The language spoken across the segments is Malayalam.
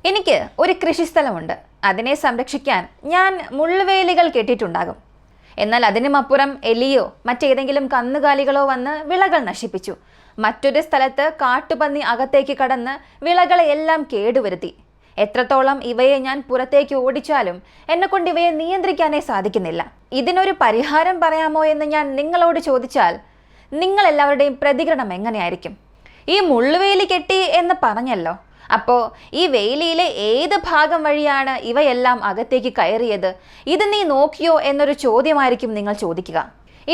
എനിക്ക് ഒരു കൃഷിസ്ഥലമുണ്ട്. അതിനെ സംരക്ഷിക്കാൻ ഞാൻ മുള്ളുവേലികൾ കെട്ടിയിട്ടുണ്ടാകും. എന്നാൽ അതിനുമപ്പുറം എലിയോ മറ്റേതെങ്കിലും കന്നുകാലികളോ വന്ന് വിളകൾ നശിപ്പിച്ചു. മറ്റൊരു സ്ഥലത്ത് കാട്ടുപന്നി അകത്തേക്ക് കടന്ന് വിളകളെ എല്ലാം കേടുവരുത്തി. എത്രത്തോളം ഇവയെ ഞാൻ പുറത്തേക്ക് ഓടിച്ചാലും എന്നെക്കൊണ്ട് ഇവയെ നിയന്ത്രിക്കാനേ സാധിക്കുന്നില്ല. ഇതിനൊരു പരിഹാരം പറയാമോ എന്ന് ഞാൻ നിങ്ങളോട് ചോദിച്ചാൽ നിങ്ങളെല്ലാവരുടെയും പ്രതികരണം എങ്ങനെയായിരിക്കും? ഈ മുള്ളുവേലി കെട്ടി എന്ന് പറഞ്ഞല്ലോ, അപ്പോൾ ഈ വേലിയിലെ ഏത് ഭാഗം വഴിയാണ് ഇവയെല്ലാം അകത്തേക്ക് കയറിയത്? ഇത് നീ നോക്കിയോ എന്നൊരു ചോദ്യമായിരിക്കും നിങ്ങൾ ചോദിക്കുക.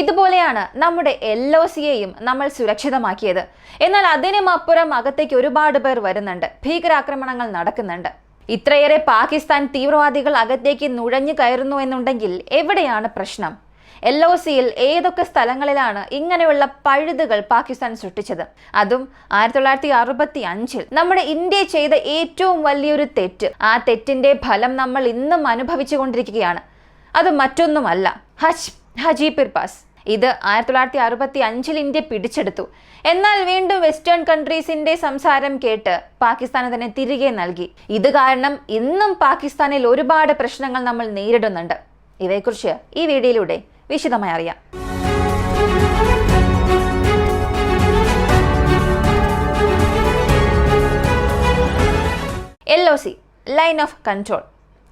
ഇതുപോലെയാണ് നമ്മുടെ LOCയെയും നമ്മൾ സുരക്ഷിതമാക്കിയത്. എന്നാൽ അതിനുമപ്പുറം അകത്തേക്ക് ഒരുപാട് പേർ വരുന്നുണ്ട്, ഭീകരാക്രമണങ്ങൾ നടക്കുന്നുണ്ട്. ഇത്രയേറെ പാകിസ്ഥാൻ തീവ്രവാദികൾ അകത്തേക്ക് നുഴഞ്ഞു കയറുന്നു എന്നുണ്ടെങ്കിൽ എവിടെയാണ് പ്രശ്നം? LOCയിൽ ഏതൊക്കെ സ്ഥലങ്ങളിലാണ് ഇങ്ങനെയുള്ള പഴുതുകൾ പാകിസ്ഥാൻ സൃഷ്ടിച്ചത്? അതും 1965 നമ്മുടെ ഇന്ത്യ ചെയ്ത ഏറ്റവും വലിയൊരു തെറ്റ്. ആ തെറ്റിന്റെ ഫലം നമ്മൾ ഇന്നും അനുഭവിച്ചു കൊണ്ടിരിക്കുകയാണ്. അത് മറ്റൊന്നുമല്ല, ഹജീപിർ പാസ്. ഇത് 1965 ഇന്ത്യ പിടിച്ചെടുത്തു. എന്നാൽ വീണ്ടും വെസ്റ്റേൺ കൺട്രീസിന്റെ സംസാരം കേട്ട് പാകിസ്ഥാന് തന്നെ തിരികെ നൽകി. ഇത് കാരണം ഇന്നും പാകിസ്ഥാനിൽ ഒരുപാട് പ്രശ്നങ്ങൾ നമ്മൾ നേരിടുന്നുണ്ട്. ഇവയെക്കുറിച്ച് ഈ വീഡിയോയിലൂടെ വിശദമായി അറിയാം. LOC, line of control.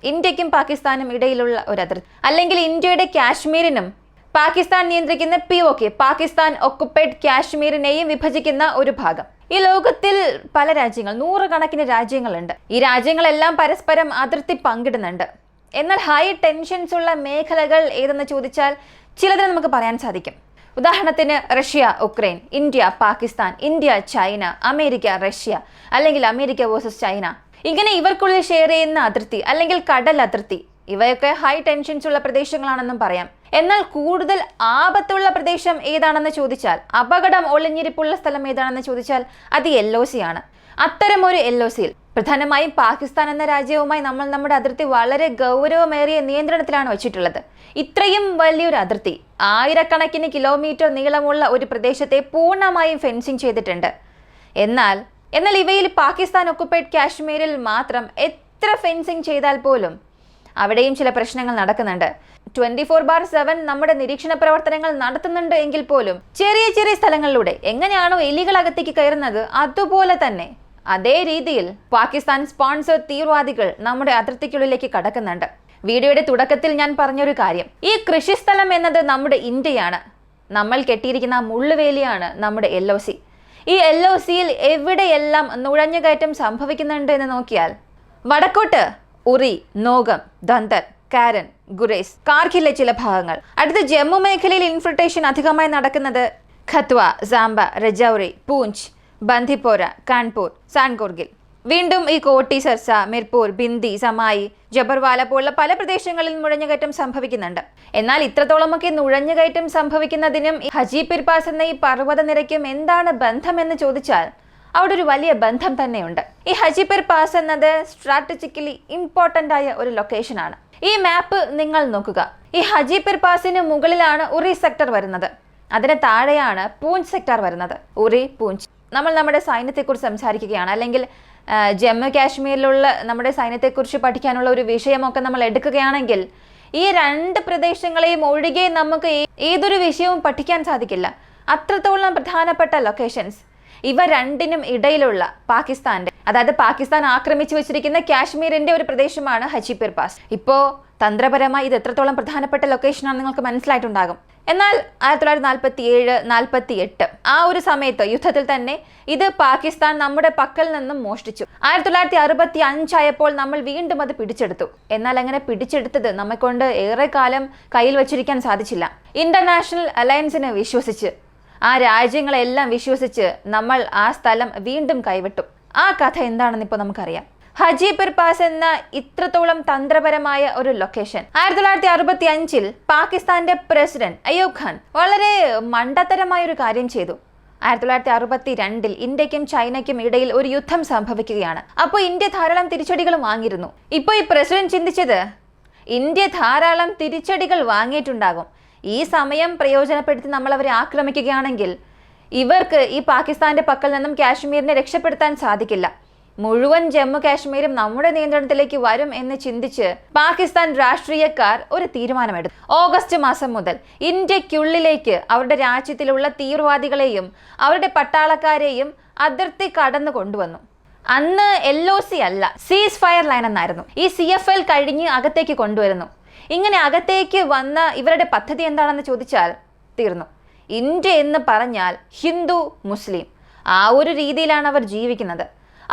ഇന്ത്യക്കും പാകിസ്ഥാനും ഇടയിലുള്ള ഒരു അതിർത്തി, അല്ലെങ്കിൽ ഇന്ത്യയുടെ കാശ്മീരിനും പാകിസ്ഥാൻ നിയന്ത്രിക്കുന്ന POK, പാകിസ്ഥാൻ ഒക്കുപ്പൈഡ് കാശ്മീരിനെയും വിഭജിക്കുന്ന ഒരു ഭാഗം. ഈ ലോകത്തിൽ പല രാജ്യങ്ങൾ, നൂറുകണക്കിന് രാജ്യങ്ങളുണ്ട്. ഈ രാജ്യങ്ങളെല്ലാം പരസ്പരം അതിർത്തി പങ്കിടുന്നുണ്ട്. എന്നാൽ ഹൈ ടെൻഷൻസ് ഉള്ള മേഖലകൾ ഏതെന്ന് ചോദിച്ചാൽ ചിലതിന് നമുക്ക് പറയാൻ സാധിക്കും. ഉദാഹരണത്തിന് Russia Ukraine, India Pakistan, India China, America Russia, അല്ലെങ്കിൽ അമേരിക്ക വേഴ്സസ് ചൈന. ഇങ്ങനെ ഇവർക്കുള്ളിൽ ഷെയർ ചെയ്യുന്ന അതിർത്തി അല്ലെങ്കിൽ കടൽ അതിർത്തി, ഇവയൊക്കെ ഹൈ ടെൻഷൻസ് ഉള്ള പ്രദേശങ്ങളാണെന്നും പറയാം. എന്നാൽ കൂടുതൽ ആപത്തുള്ള പ്രദേശം ഏതാണെന്ന് ചോദിച്ചാൽ, അപകടം ഒളിഞ്ഞിരിപ്പുള്ള സ്ഥലം ഏതാണെന്ന് ചോദിച്ചാൽ അത് LOC ആണ്. അത്തരമൊരു LOCയിൽ പ്രധാനമായും പാകിസ്ഥാൻ എന്ന രാജ്യവുമായി നമ്മൾ നമ്മുടെ അതിർത്തി വളരെ ഗൗരവമേറിയ നിയന്ത്രണത്തിലാണ് വെച്ചിട്ടുള്ളത്. ഇത്രയും വലിയൊരു അതിർത്തി, ആയിരക്കണക്കിന് കിലോമീറ്റർ നീളമുള്ള ഒരു പ്രദേശത്തെ പൂർണ്ണമായും ഫെൻസിങ് ചെയ്തിട്ടുണ്ട്. എന്നാൽ ഇവയിൽ പാകിസ്ഥാൻ ഒക്കുപ്പൈഡ് കാശ്മീരിൽ മാത്രം എത്ര ഫെൻസിങ് ചെയ്താൽ പോലും അവിടെയും ചില പ്രശ്നങ്ങൾ നടക്കുന്നുണ്ട്. 24/7 നമ്മുടെ നിരീക്ഷണ പ്രവർത്തനങ്ങൾ നടത്തുന്നുണ്ട് എങ്കിൽ പോലും ചെറിയ ചെറിയ സ്ഥലങ്ങളിലൂടെ എങ്ങനെയാണോ എലികൾ അകത്തേക്ക് കയറുന്നത്, അതുപോലെ തന്നെ അതേ രീതിയിൽ പാകിസ്ഥാൻ സ്പോൺസർ തീവ്രവാദികൾ നമ്മുടെ അതിർത്തിക്കുള്ളിലേക്ക് കടക്കുന്നുണ്ട്. വീഡിയോയുടെ തുടക്കത്തിൽ ഞാൻ പറഞ്ഞൊരു കാര്യം, ഈ കൃഷിസ്ഥലം എന്നത് നമ്മുടെ ഇന്ത്യയാണ്. നമ്മൾ കെട്ടിയിരിക്കുന്ന മുള്ളുവേലിയാണ് നമ്മുടെ LOC. ഈ LOCയിൽ എവിടെയെല്ലാം നുഴഞ്ഞുകയറ്റം സംഭവിക്കുന്നുണ്ട് എന്ന് നോക്കിയാൽ, വടക്കോട്ട് ഉറി, നോഗം, ദന്തർ, കാരൻ, ഗുറേസ്, കാർഗിലെ ചില ഭാഗങ്ങൾ. അടുത്ത ജമ്മു മേഖലയിൽ ഇൻഫിൽട്രേഷൻ അധികമായി നടക്കുന്നത് ഖത്വ, സാംബ, രജൌരി, പൂഞ്ച്, ബന്ദിപ്പോര, കാൺപൂർ, സാൻകോർഗിൽ. വീണ്ടും ഈ കോട്ടി, സർസ, മിർപൂർ, ബിന്ദി, സമായി, ജബർവാല പോലുള്ള പല പ്രദേശങ്ങളിൽ നുഴഞ്ഞുകയറ്റം സംഭവിക്കുന്നുണ്ട്. എന്നാൽ ഇത്രത്തോളമൊക്കെ നുഴഞ്ഞുകയറ്റം സംഭവിക്കുന്നതിനും ഹജീപിർ പാസ് എന്ന ഈ പർവ്വതനിരയ്ക്കും എന്താണ് ബന്ധമെന്ന് ചോദിച്ചാൽ അവിടെ ഒരു വലിയ ബന്ധം തന്നെയുണ്ട്. ഈ ഹജീപിർ പാസ് എന്നത് സ്ട്രാറ്റജിക്കലി ഇമ്പോർട്ടൻ്റ് ആയ ഒരു ലൊക്കേഷനാണ്. ഈ മാപ്പ് നിങ്ങൾ നോക്കുക. ഈ ഹജീപിർ പാസിന് മുകളിലാണ് ഉറി സെക്ടർ വരുന്നത്, അതിന് താഴെയാണ് പൂഞ്ച് സെക്ടർ വരുന്നത്. ഉറി, പൂഞ്ച്. നമ്മൾ നമ്മുടെ സൈന്യത്തെക്കുറിച്ച് സംസാരിക്കുകയാണ്, അല്ലെങ്കിൽ ജമ്മു കാശ്മീരിലുള്ള നമ്മുടെ സൈന്യത്തെക്കുറിച്ച് പഠിക്കാനുള്ള ഒരു വിഷയമൊക്കെ നമ്മൾ എടുക്കുകയാണെങ്കിൽ ഈ രണ്ട് പ്രദേശങ്ങളെയും ഒഴികെ നമുക്ക് ഏതൊരു വിഷയവും പഠിക്കാൻ സാധിക്കില്ല. അത്രത്തോളം പ്രധാനപ്പെട്ട ലൊക്കേഷൻസ്. ഇവ രണ്ടിനും ഇടയിലുള്ള പാകിസ്ഥാന്റെ, അതായത് പാകിസ്ഥാൻ ആക്രമിച്ചു വെച്ചിരിക്കുന്ന കാശ്മീരിന്റെ ഒരു പ്രദേശമാണ് ഹജീപിർ പാസ്. ഇപ്പോൾ തന്ത്രപരമായി ഇത് എത്രത്തോളം പ്രധാനപ്പെട്ട ലൊക്കേഷനാണ് നിങ്ങൾക്ക് മനസ്സിലായിട്ടുണ്ടാകും. എന്നാൽ 1947-48 ആ ഒരു സമയത്ത് യുദ്ധത്തിൽ തന്നെ ഇത് പാകിസ്ഥാൻ നമ്മുടെ പക്കൽ നിന്നും മോഷ്ടിച്ചു. 1965 ആയപ്പോൾ നമ്മൾ വീണ്ടും അത് പിടിച്ചെടുത്തു. എന്നാൽ അങ്ങനെ പിടിച്ചെടുത്തത് നമ്മെക്കൊണ്ട് ഏറെ കാലം കയ്യിൽ വച്ചിരിക്കാൻ സാധിച്ചില്ല. ഇന്റർനാഷണൽ അലയൻസിനെ വിശ്വസിച്ച്, ആ രാജ്യങ്ങളെല്ലാം വിശ്വസിച്ച് നമ്മൾ ആ സ്ഥലം വീണ്ടും കൈവിട്ടു. ആ കഥ എന്താണെന്ന് ഇപ്പോൾ നമുക്കറിയാം. ഹജീപിർ പാസ് എന്ന ഇത്രത്തോളം തന്ത്രപരമായ ഒരു ലൊക്കേഷൻ 1965 പാകിസ്ഥാന്റെ പ്രസിഡന്റ് അയ്യൂബ് ഖാൻ വളരെ മണ്ടത്തരമായ ഒരു കാര്യം ചെയ്തു. 1962 ഇന്ത്യക്കും ചൈനയ്ക്കും ഇടയിൽ ഒരു യുദ്ധം സംഭവിക്കുകയാണ്. അപ്പോൾ ഇന്ത്യ ധാരാളം തിരിച്ചടികൾ വാങ്ങിയിരുന്നു. ഇപ്പോൾ ഈ പ്രസിഡന്റ് ചിന്തിച്ചത് ഇന്ത്യ ധാരാളം തിരിച്ചടികൾ വാങ്ങിയിട്ടുണ്ടാകും, ഈ സമയം പ്രയോജനപ്പെടുത്തി നമ്മൾ അവരെ ആക്രമിക്കുകയാണെങ്കിൽ ഇവർക്ക് ഈ പാകിസ്ഥാന്റെ പക്കൽ നിന്നും കാശ്മീരിനെ രക്ഷപ്പെടുത്താൻ സാധിക്കില്ല. മുഴുവൻ ജമ്മു കാശ്മീരും നമ്മുടെ നിയന്ത്രണത്തിലേക്ക് വരും എന്ന് ചിന്തിച്ച് പാകിസ്ഥാൻ രാഷ്ട്രീയക്കാർ ഒരു തീരുമാനമെടുത്തു. ഓഗസ്റ്റ് മാസം മുതൽ ഇന്ത്യക്കുള്ളിലേക്ക് അവരുടെ രാജ്യത്തിലുള്ള തീവ്രവാദികളെയും അവരുടെ പട്ടാളക്കാരെയും അതിർത്തി കടന്നു കൊണ്ടുവന്നു. അന്ന് LOC അല്ല, സീസ് ഫയർ ലൈൻ എന്നായിരുന്നു. ഈ CFL കഴിഞ്ഞ് അകത്തേക്ക് കൊണ്ടുവരുന്നു. ഇങ്ങനെ അകത്തേക്ക് വന്ന ഇവരുടെ പദ്ധതി എന്താണെന്ന് ചോദിച്ചാൽ തീർന്നു. ഇന്ത്യ എന്ന് പറഞ്ഞാൽ ഹിന്ദു മുസ്ലിം ആ ഒരു രീതിയിലാണ് അവർ ജീവിക്കുന്നത്.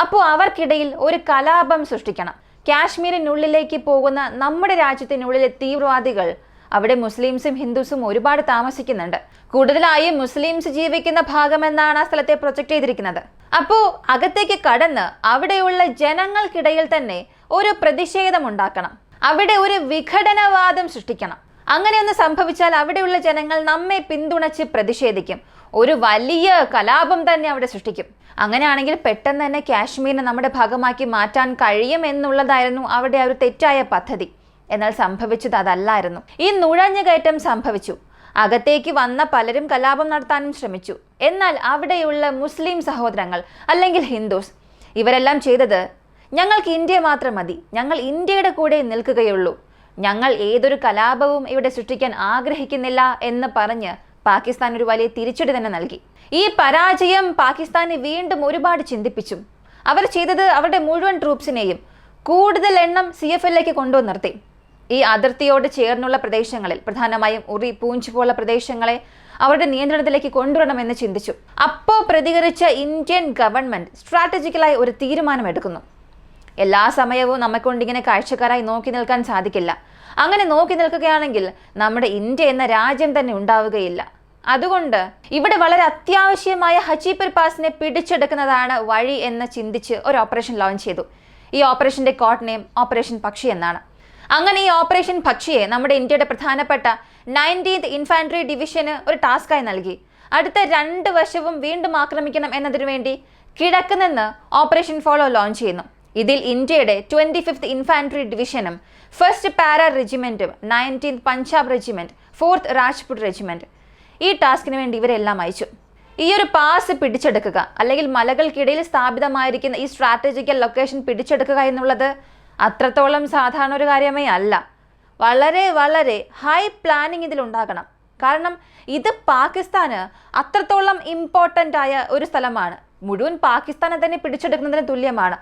അപ്പോൾ അവർക്കിടയിൽ ഒരു കലാപം സൃഷ്ടിക്കണം. കാശ്മീരിനുള്ളിലേക്ക് പോകുന്ന നമ്മുടെ രാജ്യത്തിനുള്ളിലെ തീവ്രവാദികൾ, അവിടെ മുസ്ലിംസും ഹിന്ദുസും ഒരുപാട് താമസിക്കുന്നുണ്ട്. കൂടുതലായും മുസ്ലിംസ് ജീവിക്കുന്ന ഭാഗമെന്നാണ് ആ സ്ഥലത്തെ പ്രൊജക്ട് ചെയ്തിരിക്കുന്നത്. അപ്പോൾ അകത്തേക്ക് കടന്ന് അവിടെയുള്ള ജനങ്ങൾക്കിടയിൽ തന്നെ ഒരു പ്രതിഷേധം ഉണ്ടാക്കണം. അവിടെ ഒരു വിഘടനവാദം സൃഷ്ടിക്കണം. അങ്ങനെയൊന്ന് സംഭവിച്ചാൽ അവിടെയുള്ള ജനങ്ങൾ നമ്മെ പിന്തുണച്ച് പ്രതിഷേധിക്കും. ഒരു വലിയ കലാപം തന്നെ അവിടെ സൃഷ്ടിക്കും. അങ്ങനെയാണെങ്കിൽ പെട്ടെന്ന് തന്നെ കാശ്മീരിനെ നമ്മുടെ ഭാഗമാക്കി മാറ്റാൻ കഴിയും എന്നുള്ളതായിരുന്നു അവിടെ ഒരു തെറ്റായ പദ്ധതി. എന്നാൽ സംഭവിച്ചത് അതല്ലായിരുന്നു. ഈ നുഴഞ്ഞുകയറ്റം സംഭവിച്ചു. അകത്തേക്ക് വന്ന പലരും കലാപം നടത്താനും ശ്രമിച്ചു. എന്നാൽ അവിടെയുള്ള മുസ്ലിം സഹോദരങ്ങൾ അല്ലെങ്കിൽ ഹിന്ദുസ് ഇവരെല്ലാം ചെയ്തത്, ഞങ്ങൾക്ക് ഇന്ത്യ മാത്രം മതി, ഞങ്ങൾ ഇന്ത്യയുടെ കൂടെ നിൽക്കുകയുള്ളൂ, ഞങ്ങൾ ഏതൊരു കലാപവും ഇവിടെ സൃഷ്ടിക്കാൻ ആഗ്രഹിക്കുന്നില്ല എന്ന് പറഞ്ഞ് പാകിസ്ഥാൻ ഒരു വലിയ തിരിച്ചടി തന്നെ നൽകി. ഈ പരാജയം പാകിസ്ഥാനെ വീണ്ടും ഒരുപാട് ചിന്തിപ്പിച്ചു. അവർ ചെയ്തത് അവരുടെ മുഴുവൻ ട്രൂപ്സിനെയും കൂടുതൽ എണ്ണം CFLലേക്ക് കൊണ്ടുവന്ന് നിർത്തി. ഈ അതിർത്തിയോട് ചേർന്നുള്ള പ്രദേശങ്ങളിൽ, പ്രധാനമായും ഉറി, പൂഞ്ച് പോലുള്ള പ്രദേശങ്ങളെ അവരുടെ നിയന്ത്രണത്തിലേക്ക് കൊണ്ടുവരണമെന്ന് ചിന്തിച്ചു. അപ്പോൾ പ്രതികരിച്ച ഇന്ത്യൻ ഗവൺമെന്റ് സ്ട്രാറ്റജിക്കലായി ഒരു തീരുമാനം എടുക്കുന്നു. എല്ലാ സമയവും നമ്മെക്കൊണ്ടിങ്ങനെ കാഴ്ചക്കാരായി നോക്കി നിൽക്കാൻ സാധിക്കില്ല. അങ്ങനെ നോക്കി നിൽക്കുകയാണെങ്കിൽ നമ്മുടെ ഇന്ത്യ എന്ന രാജ്യം തന്നെ ഉണ്ടാവുകയില്ല. അതുകൊണ്ട് ഇവിടെ വളരെ അത്യാവശ്യമായ ഹജീപുർ പാസിനെ പിടിച്ചെടുക്കുന്നതാണ് വഴി എന്ന് ചിന്തിച്ച് ഒരു ഓപ്പറേഷൻ ലോഞ്ച് ചെയ്തു. ഈ ഓപ്പറേഷന്റെ കോഡ് നെയിം ഓപ്പറേഷൻ പക്ഷി എന്നാണ്. അങ്ങനെ ഈ ഓപ്പറേഷൻ പക്ഷിയെ നമ്മുടെ ഇന്ത്യയുടെ പ്രധാനപ്പെട്ട 19th ഇൻഫാൻട്രി ഡിവിഷന് ഒരു ടാസ്കായി നൽകി. അടുത്ത 2 വശവും വീണ്ടും ആക്രമിക്കണം എന്നതിനു വേണ്ടി കിഴക്ക് നിന്ന് ഓപ്പറേഷൻ ഫോളോ ലോഞ്ച് ചെയ്യുന്നു. ഇതിൽ ഇന്ത്യയുടെ 25th ഇൻഫാൻട്രി ഡിവിഷനും 1st പാരാ റെജിമെന്റും 19th Punjab regiment, 4th Rajput regiment ഈ ടാസ്കിന് വേണ്ടി ഇവരെല്ലാം അയച്ചു. ഈ ഒരു പാസ് പിടിച്ചെടുക്കുക അല്ലെങ്കിൽ മലകൾക്കിടയിൽ സ്ഥാപിതമായിരിക്കുന്ന ഈ സ്ട്രാറ്റജിക്കൽ ലൊക്കേഷൻ പിടിച്ചെടുക്കുക എന്നുള്ളത് അത്രത്തോളം സാധാരണ ഒരു കാര്യമേ അല്ല. വളരെ വളരെ ഹൈ പ്ലാനിങ് ഇതിലുണ്ടാകണം. കാരണം ഇത് പാകിസ്ഥാന് അത്രത്തോളം ഇമ്പോർട്ടൻ്റ് ആയ ഒരു സ്ഥലമാണ്. മുഴുവൻ പാകിസ്ഥാനെ തന്നെ പിടിച്ചെടുക്കുന്നതിന് തുല്യമാണ്.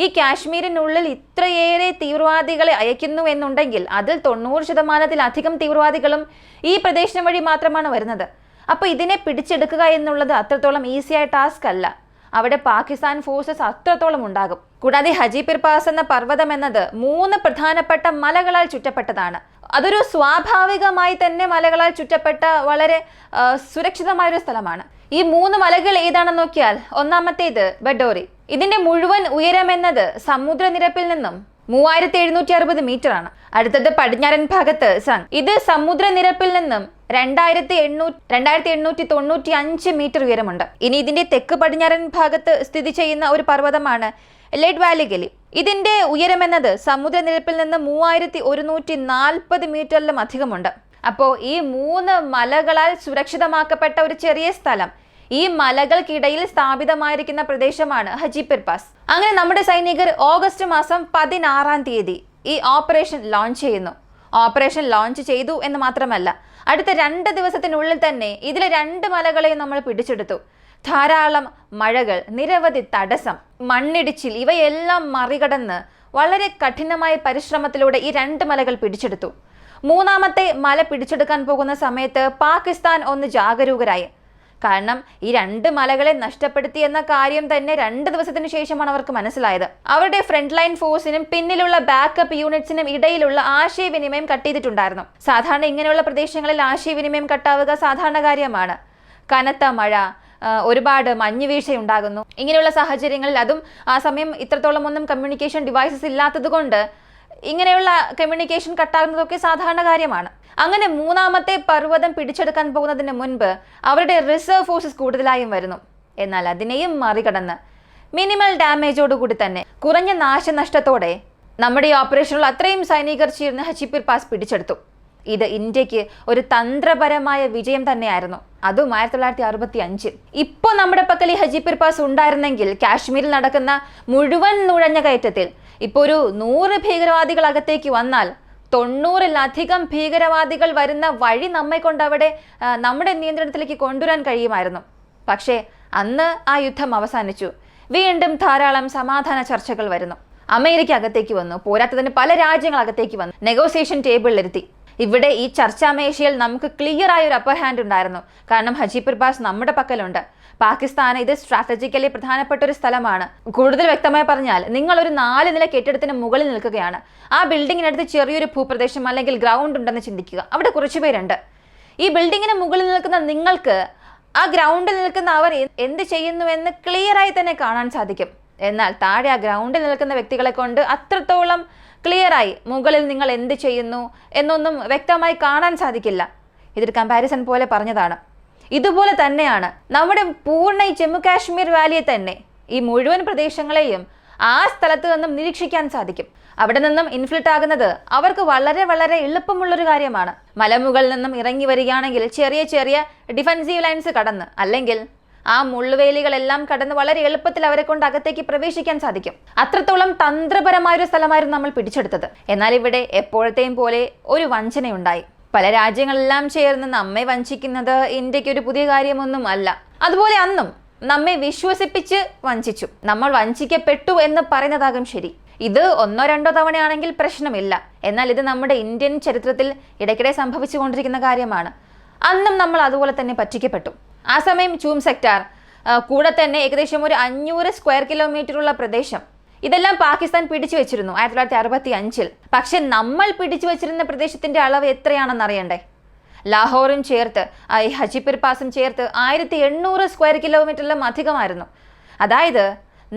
ഈ കാശ്മീരിനുള്ളിൽ ഇത്രയേറെ തീവ്രവാദികളെ അയക്കുന്നു എന്നുണ്ടെങ്കിൽ അതിൽ 90% തീവ്രവാദികളും ഈ പ്രദേശം വഴി മാത്രമാണ് വരുന്നത്. അപ്പോൾ ഇതിനെ പിടിച്ചെടുക്കുക എന്നുള്ളത് അത്രത്തോളം ഈസിയായ ടാസ്ക് അല്ല. അവിടെ പാകിസ്ഥാൻ ഫോഴ്സസ് അത്രത്തോളം ഉണ്ടാകും. കൂടാതെ ഹജീപുർ പാസ് എന്ന പർവ്വതം എന്നത് 3 പ്രധാനപ്പെട്ട മലകളാൽ ചുറ്റപ്പെട്ടതാണ്. അതൊരു സ്വാഭാവികമായി തന്നെ മലകളാൽ ചുറ്റപ്പെട്ട വളരെ സുരക്ഷിതമായൊരു സ്ഥലമാണ്. ഈ 3 മലകൾ ഏതാണെന്ന് നോക്കിയാൽ ഒന്നാമത്തേത് ബഡോറി. ഇതിന്റെ മുഴുവൻ ഉയരം എന്നത് സമുദ്രനിരപ്പിൽ നിന്നും 3760 മീറ്റർ ആണ്. അടുത്തത് പടിഞ്ഞാറൻ ഭാഗത്ത് സംഗ്. ഇത് സമുദ്രനിരപ്പിൽ നിന്നും 2895 മീറ്റർ ഉയരമുണ്ട്. ഇനി ഇതിന്റെ തെക്ക് പടിഞ്ഞാറൻ ഭാഗത്ത് സ്ഥിതി ചെയ്യുന്ന ഒരു പർവ്വതമാണ് ലെഡ് വാലി ഗലി. ഇതിന്റെ ഉയരം എന്നത് സമുദ്രനിരപ്പിൽ നിന്ന് 3140 മീറ്ററിലും അധികമുണ്ട്. അപ്പോൾ ഈ 3 മലകളാൽ സുരക്ഷിതമാക്കപ്പെട്ട ഒരു ചെറിയ സ്ഥലം, ഈ മലകൾക്കിടയിൽ സ്ഥാപിതമായിരിക്കുന്ന പ്രദേശമാണ് ഹജീപുർ പാസ്. അങ്ങനെ നമ്മുടെ സൈനികർ ഓഗസ്റ്റ് മാസം 16-ാം തീയതി ഈ ഓപ്പറേഷൻ ലോഞ്ച് ചെയ്യുന്നു. ഓപ്പറേഷൻ ലോഞ്ച് ചെയ്തു എന്ന് മാത്രമല്ല, അടുത്ത 2 ദിവസത്തിനുള്ളിൽ തന്നെ ഇതിലെ 2 മലകളെയും നമ്മൾ പിടിച്ചെടുത്തു. ധാരാളം മഴകൾ, നിരവധി തടസ്സം, മണ്ണിടിച്ചിൽ ഇവയെല്ലാം മറികടന്ന് വളരെ കഠിനമായ പരിശ്രമത്തിലൂടെ ഈ 2 മലകൾ പിടിച്ചെടുത്തു. 3ാമത്തെ മല പിടിച്ചെടുക്കാൻ പോകുന്ന സമയത്ത് പാകിസ്ഥാൻ ഒന്ന് ജാഗരൂകരായി. കാരണം ഈ 2 മലകളെ നഷ്ടപ്പെടുത്തി എന്ന കാര്യം തന്നെ 2 ദിവസത്തിന് ശേഷമാണ് അവർക്ക് മനസ്സിലായത്. അവരുടെ ഫ്രണ്ട് ലൈൻ ഫോഴ്സിനും പിന്നിലുള്ള ബാക്കപ്പ് യൂണിറ്റ്സിനും ഇടയിലുള്ള ആശയവിനിമയം കട്ട് ചെയ്തിട്ടുണ്ടായിരുന്നു. സാധാരണ ഇങ്ങനെയുള്ള പ്രദേശങ്ങളിൽ ആശയവിനിമയം കട്ടാവുക സാധാരണ കാര്യമാണ്. കനത്ത മഴ, ഒരുപാട് മഞ്ഞുവീഴ്ച ഉണ്ടാകുന്നു. ഇങ്ങനെയുള്ള സാഹചര്യങ്ങളിൽ, അതും ആ സമയം ഇത്രത്തോളം ഒന്നും കമ്മ്യൂണിക്കേഷൻ ഡിവൈസസ് ഇല്ലാത്തത് കൊണ്ട് ഇങ്ങനെയുള്ള കമ്മ്യൂണിക്കേഷൻ കട്ടാകുന്നതൊക്കെ സാധാരണ കാര്യമാണ്. അങ്ങനെ 3ാമത്തെ പർവ്വതം പിടിച്ചെടുക്കാൻ പോകുന്നതിന് മുൻപ് അവരുടെ റിസർവ് ഫോഴ്സസ് കൂടുതലായും വരുന്നു. എന്നാൽ അതിനെയും മറികടന്ന് മിനിമൽ ഡാമേജോടുകൂടി തന്നെ, കുറഞ്ഞ നാശനഷ്ടത്തോടെ നമ്മുടെ ഈ ഓപ്പറേഷനിൽ അത്രയും സൈനികർ ചേർന്ന് ഹജീപുർ പാസ് പിടിച്ചെടുത്തു. ഇത് ഇന്ത്യക്ക് ഒരു തന്ത്രപരമായ വിജയം തന്നെയായിരുന്നു, അതും 1965. ഇപ്പോൾ നമ്മുടെ പക്കൽ ഈ ഹജിപുർ പാസ് ഉണ്ടായിരുന്നെങ്കിൽ കാശ്മീരിൽ നടക്കുന്ന മുഴുവൻ നുഴഞ്ഞുകയറ്റത്തിൽ ഇപ്പോൾ ഒരു 100 ഭീകരവാദികൾ അകത്തേക്ക് വന്നാൽ 90-ലധികം ഭീകരവാദികൾ വരുന്ന വഴി നമ്മെ കൊണ്ട് അവിടെ നമ്മുടെ നിയന്ത്രണത്തിലേക്ക് കൊണ്ടുവരാൻ കഴിയുമായിരുന്നു. പക്ഷേ അന്ന് ആ യുദ്ധം അവസാനിച്ചു. വീണ്ടും ധാരാളം സമാധാന ചർച്ചകൾ വരുന്നു. അമേരിക്ക അകത്തേക്ക് വന്നു, പോരാത്തതിന് പല രാജ്യങ്ങൾ അകത്തേക്ക് വന്നു, നെഗോസിയേഷൻ ടേബിളിലിരുത്തി. ഇവിടെ ഈ ചർച്ചാ മേശയിൽ നമുക്ക് ക്ലിയർ ആയ ഒരു അപ്പർ ഹാൻഡ് ഉണ്ടായിരുന്നു. കാരണം ഹജിപുർ പാസ് നമ്മുടെ പക്കലുണ്ട്. പാകിസ്ഥാന് ഇത് സ്ട്രാറ്റജിക്കലി പ്രധാനപ്പെട്ട ഒരു സ്ഥലമാണ്. കൂടുതൽ വ്യക്തമായി പറഞ്ഞാൽ, നിങ്ങൾ ഒരു 4 നില കെട്ടിടത്തിന് മുകളിൽ നിൽക്കുകയാണ്. ആ ബിൽഡിങ്ങിനടുത്ത് ചെറിയൊരു ഭൂപ്രദേശം അല്ലെങ്കിൽ ഗ്രൗണ്ട് ഉണ്ടെന്ന് ചിന്തിക്കുക. അവിടെ കുറച്ചു പേരുണ്ട്. ഈ ബിൽഡിങ്ങിന് മുകളിൽ നിൽക്കുന്ന നിങ്ങൾക്ക് ആ ഗ്രൗണ്ടിൽ നിൽക്കുന്ന അവർ എന്ത് ചെയ്യുന്നുവെന്ന് ക്ലിയറായി തന്നെ കാണാൻ സാധിക്കും. എന്നാൽ താഴെ ആ ഗ്രൗണ്ടിൽ നിൽക്കുന്ന വ്യക്തികളെ കൊണ്ട് അത്രത്തോളം ക്ലിയറായി മുകളിൽ നിങ്ങൾ എന്ത് ചെയ്യുന്നു എന്നൊന്നും വ്യക്തമായി കാണാൻ സാധിക്കില്ല. ഇതൊരു കമ്പാരിസൺ പോലെ പറഞ്ഞതാണ്. ഇതുപോലെ തന്നെയാണ് നമ്മുടെ പൂർണ്ണ ഈ ജമ്മു കാശ്മീർ വാലിയെ തന്നെ, ഈ മുഴുവൻ പ്രദേശങ്ങളെയും ആ സ്ഥലത്ത് നിന്നും നിരീക്ഷിക്കാൻ സാധിക്കും. അവിടെ നിന്നും ഇൻഫിൽട്ട് ആകുന്നത് അവർക്ക് വളരെ വളരെ എളുപ്പമുള്ളൊരു കാര്യമാണ്. മലമുകളിൽ നിന്നും ഇറങ്ങി വരികയാണെങ്കിൽ ചെറിയ ചെറിയ ഡിഫൻസീവ് ലൈൻസ് കടന്ന്, അല്ലെങ്കിൽ ആ മുള്ളുവേലികളെല്ലാം കടന്ന് വളരെ എളുപ്പത്തിൽ അവരെ കൊണ്ട് അകത്തേക്ക് പ്രവേശിക്കാൻ സാധിക്കും. അത്രത്തോളം തന്ത്രപരമായൊരു സ്ഥലമായിരുന്നു നമ്മൾ പിടിച്ചെടുത്തത്. എന്നാൽ ഇവിടെ എപ്പോഴത്തെയും പോലെ ഒരു വഞ്ചനയുണ്ടായി. പല രാജ്യങ്ങളെല്ലാം ചേർന്ന് നമ്മെ വഞ്ചിക്കുന്നത് ഇന്ത്യക്ക് ഒരു പുതിയ കാര്യമൊന്നും അല്ല. അതുപോലെ അന്നും നമ്മെ വിശ്വസിപ്പിച്ച് വഞ്ചിച്ചു. നമ്മൾ വഞ്ചിക്കപ്പെട്ടു എന്ന് പറയുന്നതാകും ശരി. ഇത് 1-2 തവണയാണെങ്കിൽ പ്രശ്നമില്ല. എന്നാൽ ഇത് നമ്മുടെ ഇന്ത്യൻ ചരിത്രത്തിൽ ഇടയ്ക്കിടെ സംഭവിച്ചുകൊണ്ടിരിക്കുന്ന കാര്യമാണ്. അന്നും നമ്മൾ അതുപോലെ തന്നെ പറ്റിക്കപ്പെട്ടു. ആ സമയം ചൂം സെക്ടാർ, കൂടെ തന്നെ ഏകദേശം ഒരു 500 സ്ക്വയർ കിലോമീറ്ററുള്ള പ്രദേശം, ഇതെല്ലാം പാകിസ്ഥാൻ പിടിച്ചു വെച്ചിരുന്നു 1965. പക്ഷെ നമ്മൾ പിടിച്ചു വെച്ചിരുന്ന പ്രദേശത്തിന്റെ അളവ് എത്രയാണെന്ന് അറിയണ്ടേ? ലാഹോറും ചേർത്ത് ഈ ഹജിപുർ പാസും ചേർത്ത് 1800 സ്ക്വയർ കിലോമീറ്ററിലും അധികമായിരുന്നു. അതായത്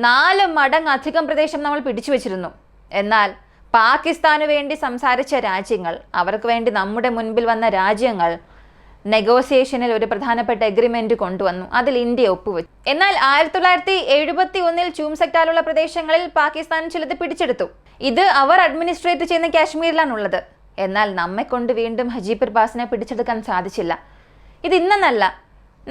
4 മടങ്ങ് അധികം പ്രദേശം നമ്മൾ പിടിച്ചു വെച്ചിരുന്നു. എന്നാൽ പാകിസ്ഥാന് വേണ്ടി സംസാരിച്ച രാജ്യങ്ങൾ, അവർക്ക് വേണ്ടി നമ്മുടെ മുൻപിൽ വന്ന രാജ്യങ്ങൾ നെഗോസിയേഷനിൽ ഒരു പ്രധാനപ്പെട്ട എഗ്രിമെന്റ് കൊണ്ടുവന്നു. അതിൽ ഇന്ത്യ ഒപ്പുവെച്ചു. എന്നാൽ 1971 ചൂം സെക്ടാറിലുള്ള പ്രദേശങ്ങളിൽ പാകിസ്ഥാൻ ചിലത് പിടിച്ചെടുത്തു. ഇത് അവർ അഡ്മിനിസ്ട്രേറ്റ് ചെയ്യുന്ന കാശ്മീരിലാണുള്ളത്. എന്നാൽ നമ്മെ കൊണ്ട് വീണ്ടും ഹജിപുർ പാസിനെ പിടിച്ചെടുക്കാൻ സാധിച്ചില്ല. ഇത് ഇന്നല്ല,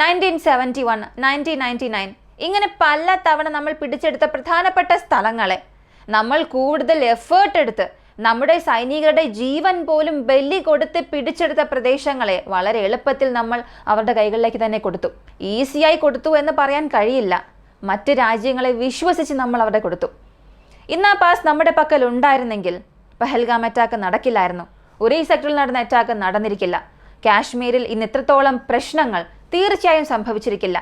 1971, 1999 ഇങ്ങനെ പല തവണ നമ്മൾ പിടിച്ചെടുത്ത പ്രധാനപ്പെട്ട സ്ഥലങ്ങളെ നമ്മൾ കൂടുതൽ എഫേർട്ട് എടുത്ത് നമ്മുടെ സൈനികരുടെ ജീവൻ പോലും ബലി കൊടുത്ത് പിടിച്ചെടുത്ത പ്രദേശങ്ങളെ വളരെ എളുപ്പത്തിൽ നമ്മൾ അവരുടെ കൈകളിലേക്ക് തന്നെ കൊടുത്തു. ഈസിയായി കൊടുത്തു എന്ന് പറയാൻ കഴിയില്ല. മറ്റ് രാജ്യങ്ങളെ വിശ്വസിച്ച് നമ്മൾ അവിടെ കൊടുത്തു. ഇന്ന് ആ പാസ് നമ്മുടെ പക്കൽ ഉണ്ടായിരുന്നെങ്കിൽ പഹൽഗാം അറ്റാക്ക് നടക്കില്ലായിരുന്നു. ഉറി സെക്ടറിൽ നടന്ന അറ്റാക്ക് നടന്നിരിക്കില്ല. കാശ്മീരിൽ ഇന്ന് ഇത്രത്തോളം പ്രശ്നങ്ങൾ തീർച്ചയായും സംഭവിച്ചിരിക്കില്ല.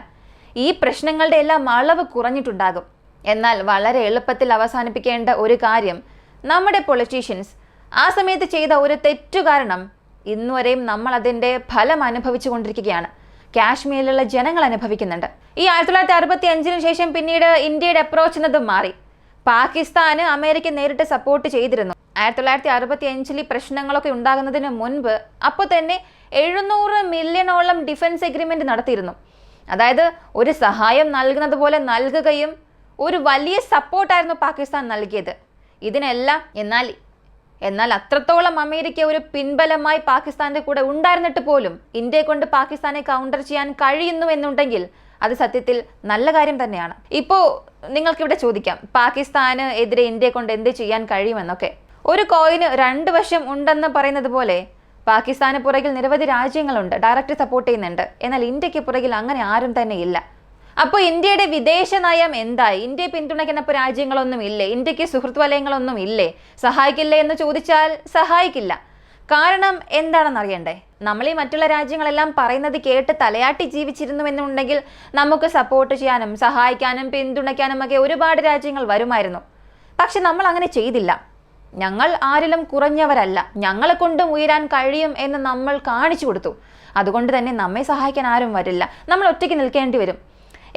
ഈ പ്രശ്നങ്ങളുടെ എല്ലാം അളവ് കുറഞ്ഞിട്ടുണ്ടാകും. എന്നാൽ വളരെ എളുപ്പത്തിൽ അവസാനിപ്പിക്കേണ്ട ഒരു കാര്യം, നമ്മുടെ പൊളിറ്റീഷ്യൻസ് ആ സമയത്ത് ചെയ്ത ഒരു തെറ്റു കാരണം ഇന്നുവരെയും നമ്മൾ അതിൻ്റെ ഫലം അനുഭവിച്ചു കൊണ്ടിരിക്കുകയാണ്. കാശ്മീരിലുള്ള ജനങ്ങൾ അനുഭവിക്കുന്നുണ്ട്. ഈ 1965 ശേഷം പിന്നീട് ഇന്ത്യയുടെ അപ്രോച്ച് എന്നത് മാറി. പാകിസ്ഥാന് അമേരിക്ക നേരിട്ട് സപ്പോർട്ട് ചെയ്തിരുന്നു. 1965 ഈ പ്രശ്നങ്ങളൊക്കെ ഉണ്ടാകുന്നതിന് മുൻപ് അപ്പോൾ തന്നെ 700 മില്യണോളം ഡിഫൻസ് എഗ്രിമെന്റ് നടത്തിയിരുന്നു. അതായത് ഒരു സഹായം നൽകുന്നത് പോലെ നൽകുകയും ഒരു വലിയ സപ്പോർട്ടായിരുന്നു പാകിസ്ഥാൻ നൽകിയത് ഇതിനെല്ലാം. എന്നാൽ അത്രത്തോളം അമേരിക്ക ഒരു പിൻബലമായി പാകിസ്ഥാന്റെ കൂടെ ഉണ്ടായിരുന്നിട്ട് പോലും ഇന്ത്യയെ കൊണ്ട് പാകിസ്ഥാനെ കൗണ്ടർ ചെയ്യാൻ കഴിയുന്നു എന്നുണ്ടെങ്കിൽ അത് സത്യത്തിൽ നല്ല കാര്യം തന്നെയാണ്. ഇപ്പോൾ നിങ്ങൾക്കിവിടെ ചോദിക്കാം, പാകിസ്ഥാന് എതിരെ ഇന്ത്യയെ കൊണ്ട് എന്ത് ചെയ്യാൻ കഴിയുമെന്നൊക്കെ. ഒരു കോയിന് 2 വശം ഉണ്ടെന്ന് പറയുന്നത് പോലെ പാകിസ്ഥാന് പുറകിൽ നിരവധി രാജ്യങ്ങളുണ്ട്, ഡയറക്റ്റ് സപ്പോർട്ട് ചെയ്യുന്നുണ്ട്. എന്നാൽ ഇന്ത്യക്ക് പുറകിൽ അങ്ങനെ ആരും തന്നെ ഇല്ല. അപ്പോൾ ഇന്ത്യയുടെ വിദേശ നയം എന്തായി? ഇന്ത്യയെ പിന്തുണയ്ക്കുന്ന രാജ്യങ്ങളൊന്നും ഇല്ലേ? ഇന്ത്യക്ക് സുഹൃത്ത് വലയങ്ങളൊന്നും ഇല്ലേ? സഹായിക്കില്ലേ എന്ന് ചോദിച്ചാൽ സഹായിക്കില്ല. കാരണം എന്താണെന്ന് അറിയണ്ടേ? നമ്മൾ ഈ മറ്റുള്ള രാജ്യങ്ങളെല്ലാം പറയുന്നത് കേട്ട് തലയാട്ടി ജീവിച്ചിരുന്നു എന്നുണ്ടെങ്കിൽ നമുക്ക് സപ്പോർട്ട് ചെയ്യാനും സഹായിക്കാനും പിന്തുണയ്ക്കാനും ഒക്കെ ഒരുപാട് രാജ്യങ്ങൾ വരുമായിരുന്നു. പക്ഷെ നമ്മൾ അങ്ങനെ ചെയ്തില്ല. ഞങ്ങൾ ആരിലും കുറഞ്ഞവരല്ല, ഞങ്ങളെ കൊണ്ടും ഉയരാൻ കഴിയും എന്ന് നമ്മൾ കാണിച്ചു കൊടുത്തു. അതുകൊണ്ട് തന്നെ നമ്മെ സഹായിക്കാൻ ആരും വരില്ല, നമ്മൾ ഒറ്റയ്ക്ക് നിൽക്കേണ്ടി വരും.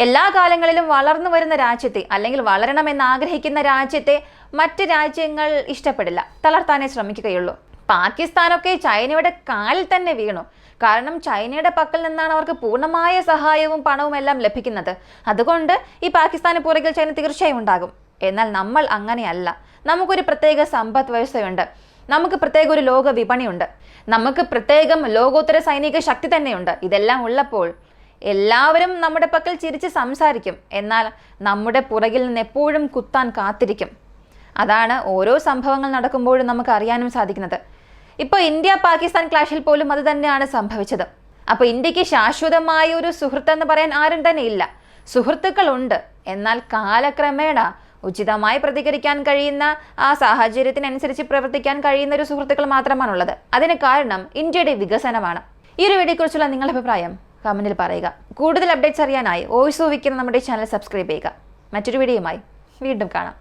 എല്ലാ കാലങ്ങളിലും വളർന്നു വരുന്ന രാജ്യത്തെ, അല്ലെങ്കിൽ വളരണമെന്ന് ആഗ്രഹിക്കുന്ന രാജ്യത്തെ മറ്റ് രാജ്യങ്ങൾ ഇഷ്ടപ്പെടില്ല, തളർത്താനേ ശ്രമിക്കുകയുള്ളൂ. പാകിസ്ഥാനൊക്കെ ചൈനയുടെ കാലിൽ തന്നെ വീണു. കാരണം ചൈനയുടെ പക്കൽ നിന്നാണ് അവർക്ക് പൂർണ്ണമായ സഹായവും പണവും എല്ലാം ലഭിക്കുന്നത്. അതുകൊണ്ട് ഈ പാകിസ്ഥാന് പുറകിൽ ചൈന തീർച്ചയായും ഉണ്ടാകും. എന്നാൽ നമ്മൾ അങ്ങനെയല്ല. നമുക്കൊരു പ്രത്യേക സമ്പദ് വ്യവസ്ഥയുണ്ട്. നമുക്ക് പ്രത്യേക ഒരു ലോക വിപണിയുണ്ട്, നമുക്ക് പ്രത്യേകം ലോകോത്തര സൈനിക ശക്തി തന്നെയുണ്ട്. ഇതെല്ലാം ഉള്ളപ്പോൾ എല്ലാവരും നമ്മുടെ പക്കൽ ചിരിച്ച് സംസാരിക്കും, എന്നാൽ നമ്മുടെ പുറകിൽ നിന്ന് എപ്പോഴും കുത്താൻ കാത്തിരിക്കും. അതാണ് ഓരോ സംഭവങ്ങൾ നടക്കുമ്പോഴും നമുക്ക് അറിയാനും സാധിക്കുന്നത്. ഇപ്പോൾ ഇന്ത്യ പാകിസ്ഥാൻ ക്ലാഷിൽ പോലും അത് തന്നെയാണ് സംഭവിച്ചത്. അപ്പോൾ ഇന്ത്യക്ക് ശാശ്വതമായ ഒരു സുഹൃത്തെന്ന് പറയാൻ ആരും തന്നെ ഇല്ല. സുഹൃത്തുക്കളുണ്ട്, എന്നാൽ കാലക്രമേണ ഉചിതമായി പ്രതികരിക്കാൻ കഴിയുന്ന, ആ സാഹചര്യത്തിനനുസരിച്ച് പ്രവർത്തിക്കാൻ കഴിയുന്ന ഒരു സുഹൃത്തുക്കൾ മാത്രമാണുള്ളത്. അതിന് കാരണം ഇന്ത്യയുടെ വികസനമാണ്. ഈ ഒരു വീഡിയോയെക്കുറിച്ചുള്ള നിങ്ങളുടെ അഭിപ്രായം കമന്റിൽ പറയുക. കൂടുതൽ അപ്ഡേറ്റ്സ് അറിയാനായി വോയിസ് ഓഫ് വിക്കുന്ന നമ്മുടെ ചാനൽ സബ്സ്ക്രൈബ് ചെയ്യുക. മറ്റൊരു വീഡിയോയുമായി വീണ്ടും കാണാം.